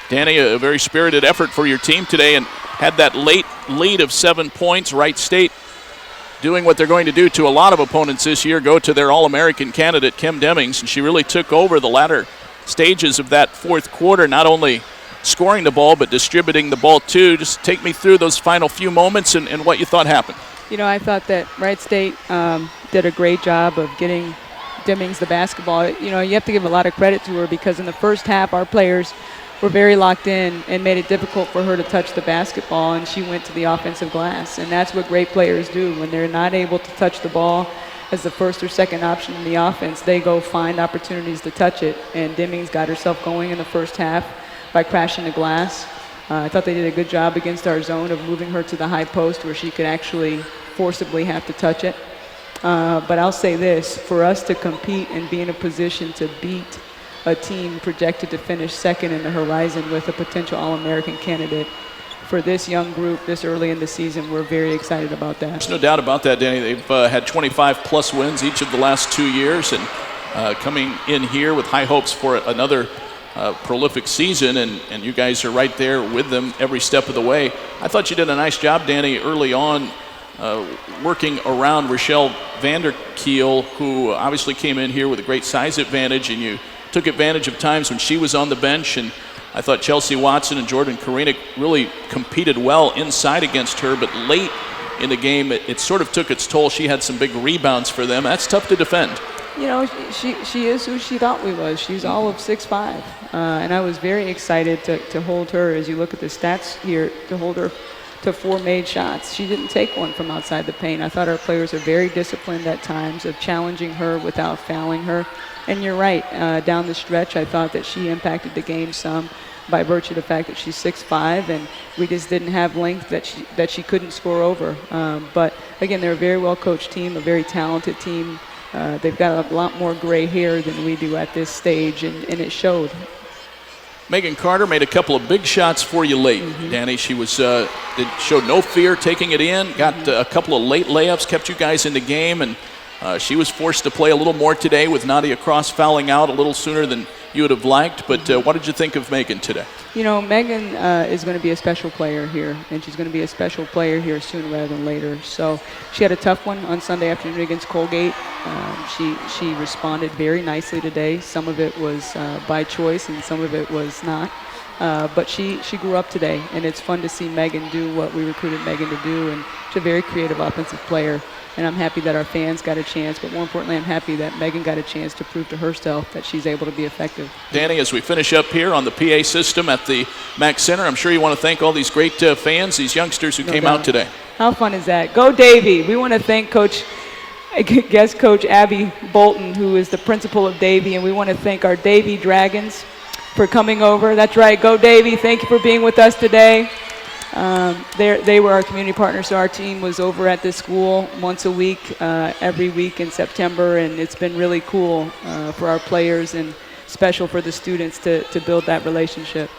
Danny, a very spirited effort for your team today and had that late lead of 7 points. Wright State doing what they're going to do to a lot of opponents this year, go to their All-American candidate, Kim Demings, and she really took over the latter stages of that fourth quarter, not only scoring the ball but distributing the ball too. Just take me through those final few moments and what you thought happened. I thought that Wright State did a great job of getting Demings the basketball. You have to give a lot of credit to her because in the first half our players were very locked in and made it difficult for her to touch the basketball, and she went to the offensive glass. And that's what great players do. When they're not able to touch the ball as the first or second option in the offense, they go find opportunities to touch it. And Demings got herself going in the first half by crashing the glass. I thought they did a good job against our zone of moving her to the high post where she could actually forcibly have to touch it. But I'll say this, for us to compete and be in a position to beat a team projected to finish second in the Horizon with a potential All-American candidate, for this young group this early in the season, we're very excited about that. There's no doubt about that, Danny. They've had 25-plus wins each of the last 2 years, and coming in here with high hopes for another prolific season, and you guys are right there with them every step of the way. I thought you did a nice job, Danny, early on working around Rochelle Vanderkeel, who obviously came in here with a great size advantage, and you took advantage of times when she was on the bench. And I thought Chelsea Watson and Jordan Karinik really competed well inside against her, but late in the game it sort of took its toll. She had some big rebounds for them. That's tough to defend. She is who she thought we was. She's all of 6'5", and I was very excited to hold her. As you look at the stats here, to hold her to 4 made shots. She didn't take one from outside the paint. I thought our players are very disciplined at times of challenging her without fouling her. And you're right, down the stretch, I thought that she impacted the game some by virtue of the fact that she's 6'5", and we just didn't have length that she couldn't score over. But again, they're a very well-coached team, a very talented team. They've got a lot more gray hair than we do at this stage, and it showed. Megan Carter made a couple of big shots for you late, Danny. She was showed no fear taking it in, got a couple of late layups, kept you guys in the game, and she was forced to play a little more today with Nadia Cross fouling out a little sooner than you would have liked. But what did you think of Megan today? Megan is going to be a special player here, and she's going to be a special player here sooner rather than later. So she had a tough one on Sunday afternoon against Colgate. She responded very nicely today. Some of it was by choice, and some of it was not. But she grew up today, and it's fun to see Megan do what we recruited Megan to do, and she's a very creative offensive player. And I'm happy that our fans got a chance, but more importantly, I'm happy that Megan got a chance to prove to herself that she's able to be effective. Danny, as we finish up here on the PA system at the Mack Center, I'm sure you want to thank all these great fans, these youngsters who came out today. How fun is that? Go Davie. We want to thank guest coach Abby Bolton, who is the principal of Davie, and we want to thank our Davie Dragons for coming over. That's right. Go Davie. Thank you for being with us today. They were our community partners, so our team was over at this school once a week, every week in September, and it's been really cool for our players and special for the students to build that relationship.